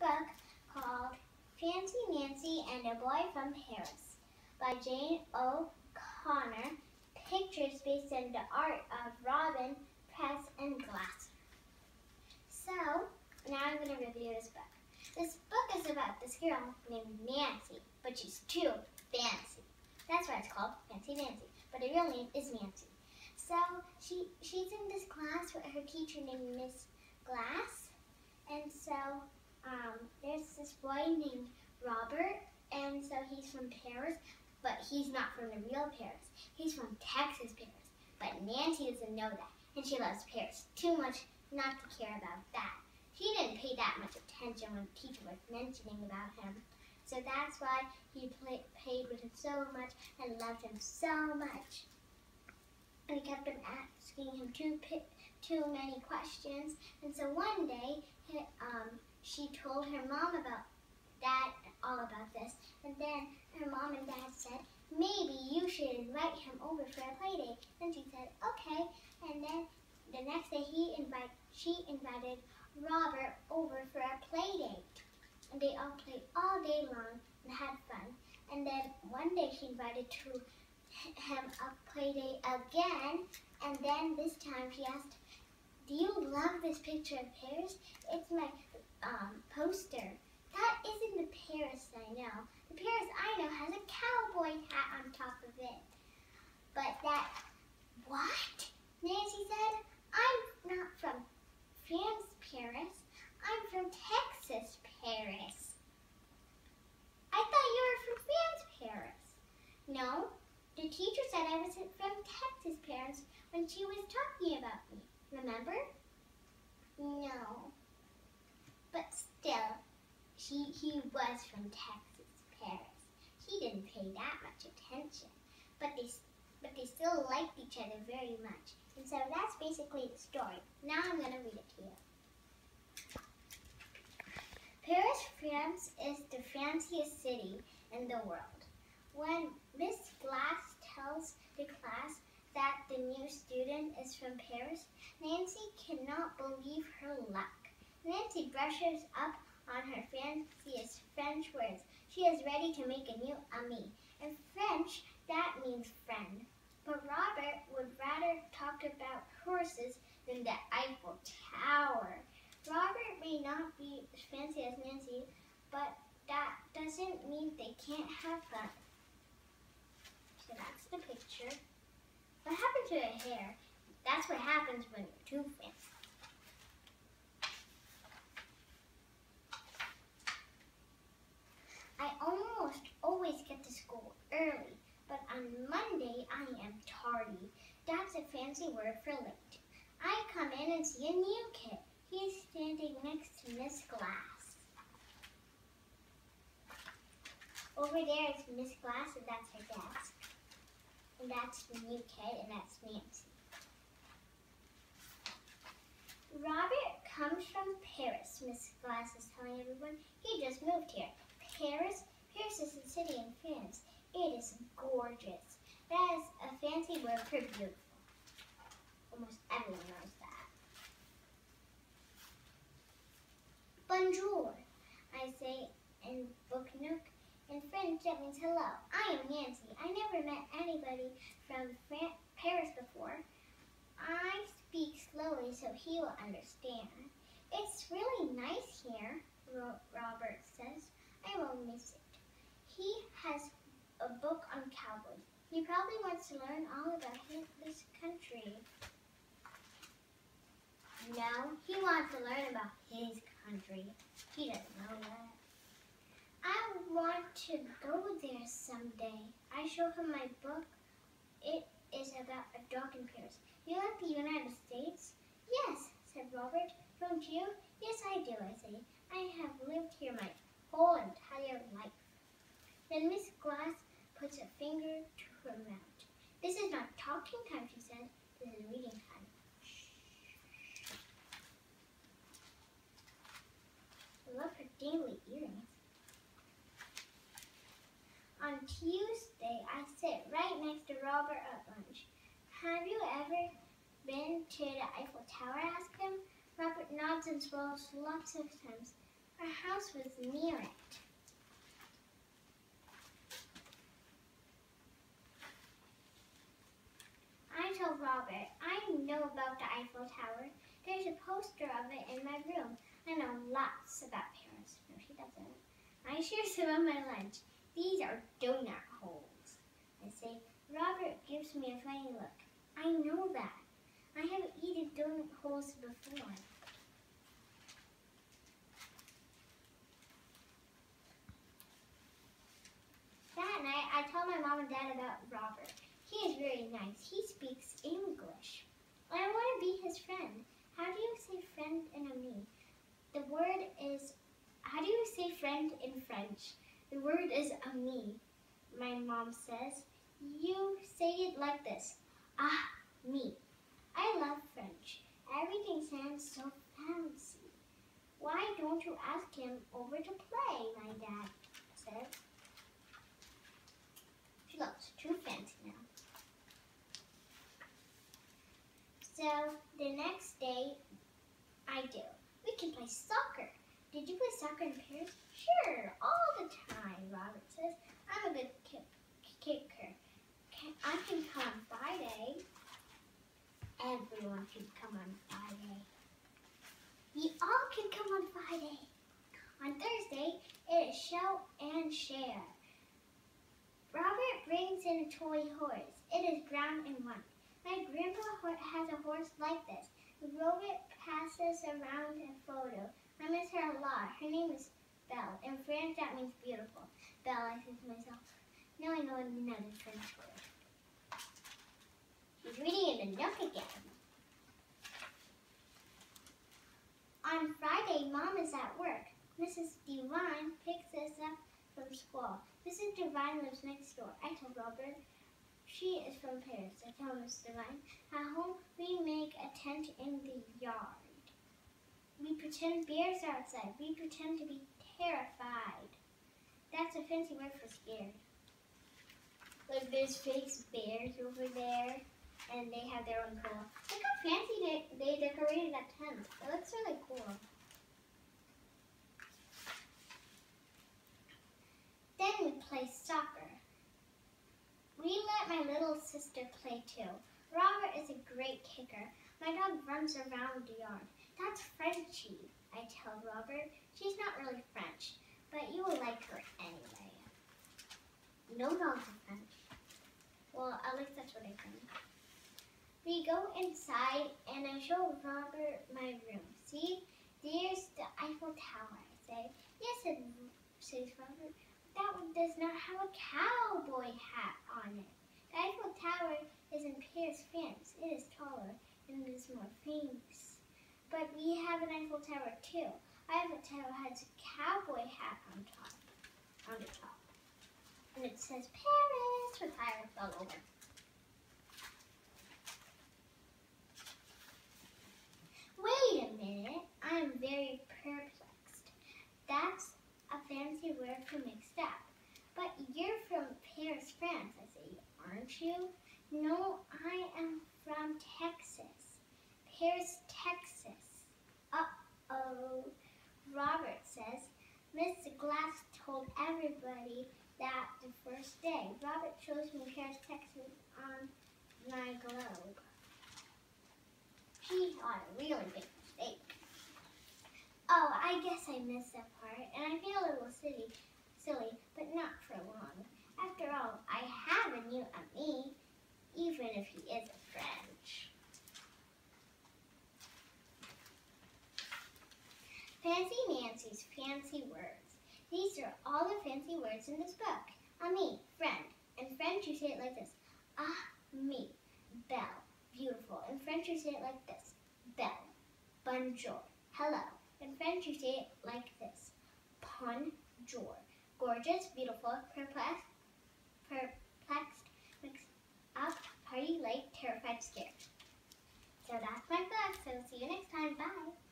book called Fancy Nancy and a Boy from Paris by Jane O'Connor. Pictures based on the art of Robin Press and Glasser. So, now I'm going to review this book. This book is about this girl named Nancy, but she's too fancy. That's why it's called Fancy Nancy, but her real name is Nancy. So, she's in this class with her teacher named Miss Glass, and so there's this boy named Robert, and so he's from Paris, but he's not from the real Paris. He's from Texas, Paris, but Nancy doesn't know that, and she loves Paris too much not to care about that. She didn't pay that much attention when the teacher was mentioning about him, so that's why he played with him so much and loved him so much. And he kept on asking him too many questions, and so one day she told her mom about that, all about this, and then her mom and dad said, maybe you should invite him over for a play date. And she said, okay, and then the next day she invited Robert over for a play date, and they all played all day long and had fun. And then one day she invited him a play date again, and then this time she asked, do you love this picture of Paris? It's my poster. That isn't the Paris I know. The Paris I know has a cowboy hat on top of it. But that, what? Nancy said, I'm not from France, Paris. I'm from Texas, Paris. I thought you were from France, Paris. No, the teacher said I was from Texas, Paris when she was talking about me. Remember? No. But still, he was from Texas, Paris. He didn't pay that much attention. But they still liked each other very much. And so that's basically the story. Now I'm going to read it to you. Paris, France is the fanciest city in the world. When Miss Glass tells the class that the new student is from Paris, Nancy cannot believe her luck. Nancy brushes up on her fanciest French words. She is ready to make a new ami. In French, that means friend. But Robert would rather talk about horses than the Eiffel Tower. Robert may not be as fancy as Nancy, but that doesn't mean they can't have fun. So that's the picture. What happened to her hair? That's what happens when you're too fancy. I almost always get to school early, but on Monday I am tardy. That's a fancy word for late. I come in and see a new kid. He's standing next to Miss Glass. Over there is Miss Glass, and that's her desk. And that's the new kid, and that's Nancy. Robert comes from Paris, Miss Glass is telling everyone. He just moved here. Paris is a city in France. It is gorgeous. That is a fancy word for beautiful. Almost everyone knows that. Bonjour, I say in Book Nook. In French, that means hello. I am Nancy. I never met anybody from Paris before. I speak slowly so he will understand. It's really nice here, Robert says. I will miss it. He has a book on cowboys. He probably wants to learn all about this country. No, he wants to learn about his country. He doesn't know that. I want to go there someday. I show him my book. It is about a dog in Paris. You like the United States? Yes, said Robert. Don't you? Yes, I do, I say. I have lived here my whole entire life. Then Miss Glass puts a finger to her mouth. This is not talking time, she said. This is reading time. I love her daily earrings. On Tuesday, I sit right next to Robert at lunch. Have you ever been to the Eiffel Tower? I ask him. Robert nods and swallows lots of times. Our house was near it. I told Robert, I know about the Eiffel Tower. There's a poster of it in my room. I know lots about Paris. No, she doesn't. I share some of my lunch. These are donut holes. I say, Robert gives me a funny look. I know that. I have eaten donut holes before. That night, I told my mom and dad about Robert. He is very nice. He speaks English. I want to be his friend. How do you say friend in ami? The word is, how do you say friend in French? The word is ami. My mom says, you say it like this. Ah, me. I love French. Everything sounds so fancy. Why don't you ask him over to play, my dad said. She looks too fancy now. So the next day, I do. We can play soccer. Did you play soccer in Paris? Sure, all the time, Robert says. I'm a good kicker. I can come on Friday. Everyone can come on Friday. We all can come on Friday. On Thursday, it is show and share. Robert brings in a toy horse. It is brown and white. My grandpa has a horse like this. We rode it, passes around a photo. I miss her a lot. Her name is Belle. In French, that means beautiful. Belle, I think to myself. Now I know another French word. She's reading in the nook again. On Friday, Mom is at work. Mrs. Devine picks us up from school. Mrs. Devine lives next door. I told Robert. She is from Paris. I told Mrs. Devine. At home, we make a tent in the yard. We pretend bears are outside. We pretend to be terrified. That's a fancy word for scared. Like there's fake bears over there, and they have their own pool. Look how fancy they decorated that tent. It looks really cool. Then we play soccer. We let my little sister play too. Robert is a great kicker. My dog runs around the yard. That's Frenchie, I tell Robert. She's not really French, but you will like her anyway. No dogs are French. Well, at least that's what I think. We go inside and I show Robert my room. See, there's the Eiffel Tower, I say. Yes, says Robert. That one does not have a cowboy hat on it. The Eiffel Tower is in Paris, France. It is taller and it is more famous. But we have an Eiffel Tower too. Eiffel Tower has a cowboy hat on the top. And it says Paris with Paris all over. Wait a minute, I'm very perplexed. That's a fancy word for mixed up. But you're from Paris, France, I say, aren't you? No, I am from Texas. Paris, Texas. Uh-oh. Robert says, Mr. Glass told everybody that the first day. Robert shows me Paris, Texas on my globe. He got a really big mistake. Oh, I guess I missed that part, and I feel a little silly, but not for long. After all, I have a new ami, even if he isn't French. Fancy Nancy's fancy words. These are all the fancy words in this book. Ami, friend. In French, you say it like this. Ah, me. Belle, beautiful. In French, you say it like this. Belle. Bonjour. Hello. In French, you say it like this. Bonjour. Gorgeous, beautiful, perplexed, mixed up, party, late, terrified, scared. So that's my book. So see you next time. Bye.